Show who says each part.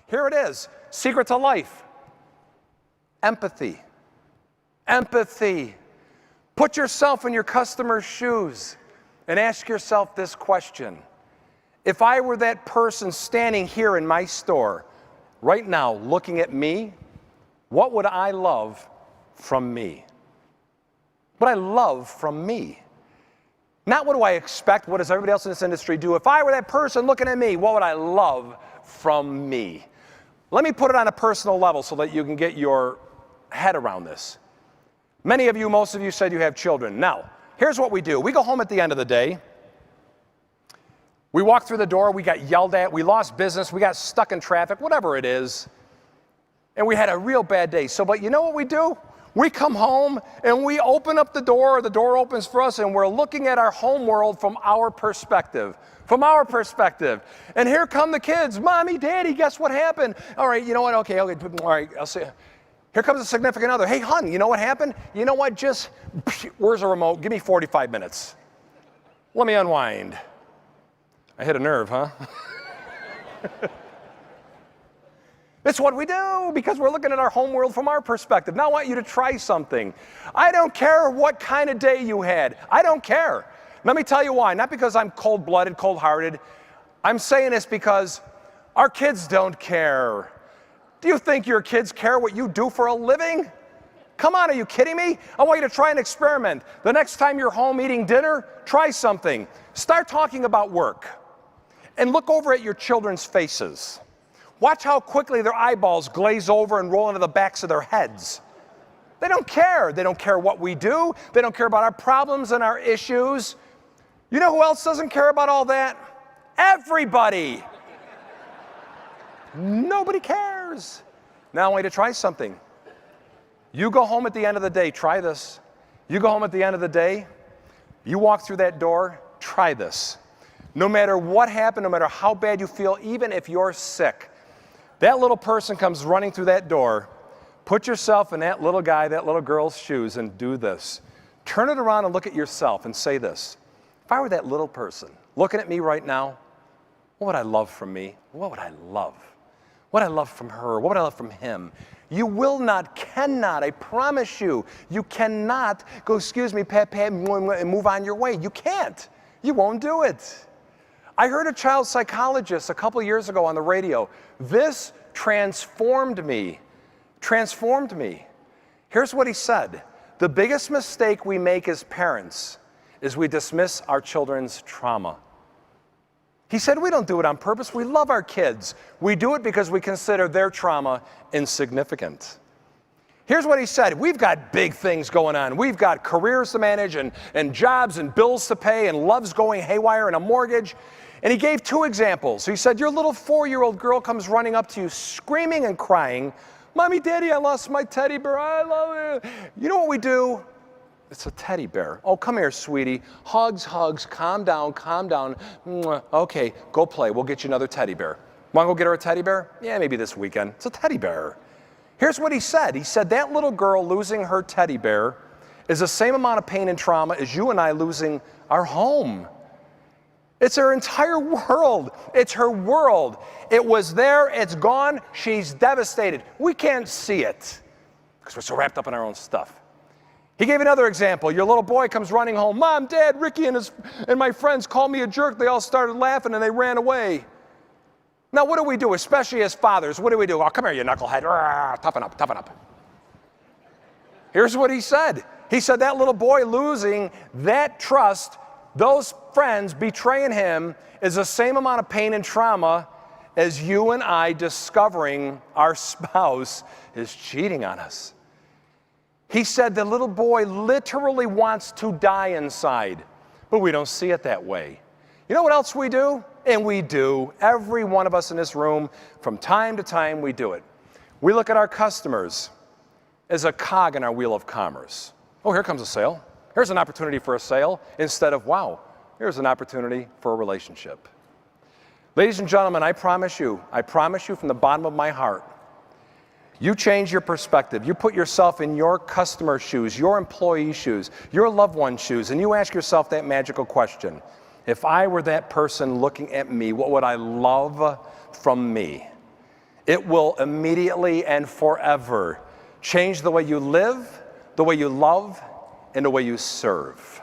Speaker 1: Here it is. Secret to life. Empathy. Empathy. Put yourself in your customer's shoes and ask yourself this question. If I were that person standing here in my store right now looking at me, what would I love from me? What I love from me. Not what do I expect, what does everybody else in this industry do? If I were that person looking at me, what would I love from me? Let me put it on a personal level so that you can get your head around this. Many of you, most of you said you have children. Now, here's what we do. We go home at the end of the day. We walk through the door, we got yelled at, we lost business, we got stuck in traffic, whatever it is. And we had a real bad day. But you know what we do? We come home and we open up the door opens for us, and we're looking at our home world from our perspective. From our perspective. And here come the kids. Mommy, Daddy, guess what happened? All right, you know what? Okay, all right, I'll see. Here comes a significant other. Hey, hon, you know what happened? You know what? Where's the remote? Give me 45 minutes. Let me unwind. I hit a nerve, huh? That's what we do because we're looking at our home world from our perspective. Now I want you to try something. I don't care what kind of day you had. I don't care. Let me tell you why. Not because I'm cold-blooded, cold-hearted. I'm saying this because our kids don't care. Do you think your kids care what you do for a living? Come on, are you kidding me? I want you to try an experiment. The next time you're home eating dinner, try something. Start talking about work. And look over at your children's faces. Watch how quickly their eyeballs glaze over and roll into the backs of their heads. They don't care. They don't care what we do. They don't care about our problems and our issues. You know who else doesn't care about all that? Everybody. Nobody cares. Now I want you to try something. You go home at the end of the day, try this. You go home at the end of the day, you walk through that door, try this. No matter what happened, no matter how bad you feel, even if you're sick, that little person comes running through that door. Put yourself in that little guy, that little girl's shoes and do this. Turn it around and look at yourself and say this. If I were that little person looking at me right now, what would I love from me? What would I love? What would I love from her? What would I love from him? You will not, cannot, I promise you, you cannot go, excuse me, pat, and move on your way. You can't. You won't do it. I heard a child psychologist a couple years ago on the radio. This transformed me. Transformed me. Here's what he said. The biggest mistake we make as parents is we dismiss our children's trauma. He said we don't do it on purpose. We love our kids. We do it because we consider their trauma insignificant. Here's what he said. We've got big things going on. We've got careers to manage and jobs and bills to pay and love's going haywire and a mortgage. And he gave two examples. He said, your little 4-year-old girl comes running up to you screaming and crying, Mommy, Daddy, I lost my teddy bear. I love it. You know what we do? It's a teddy bear. Oh, come here, sweetie. Hugs, hugs. Calm down, calm down. Okay, go play. We'll get you another teddy bear. Want to go get her a teddy bear? Yeah, maybe this weekend. It's a teddy bear. Here's what he said. He said that little girl losing her teddy bear is the same amount of pain and trauma as you and I losing our home. It's her entire world. It's her world. It was there. It's gone. She's devastated. We can't see it because we're so wrapped up in our own stuff. He gave another example. Your little boy comes running home. Mom, Dad, Ricky and my friends called me a jerk. They all started laughing and they ran away. Now, what do? Especially as fathers, what do? Oh, come here, you knucklehead. Toughen up, toughen up. Here's what he said. He said that little boy losing that trust, those friends betraying him, is the same amount of pain and trauma as you and I discovering our spouse is cheating on us. He said the little boy literally wants to die inside, but we don't see it that way. You know what else we do? And we do. Every one of us in this room, from time to time, we do it. We look at our customers as a cog in our wheel of commerce. Oh, here comes a sale. Here's an opportunity for a sale instead of, wow, here's an opportunity for a relationship. Ladies and gentlemen, I promise you from the bottom of my heart, you change your perspective. You put yourself in your customer's shoes, your employee's shoes, your loved one's shoes, and you ask yourself that magical question. If I were that person looking at me, what would I love from me? It will immediately and forever change the way you live, the way you love, and the way you serve.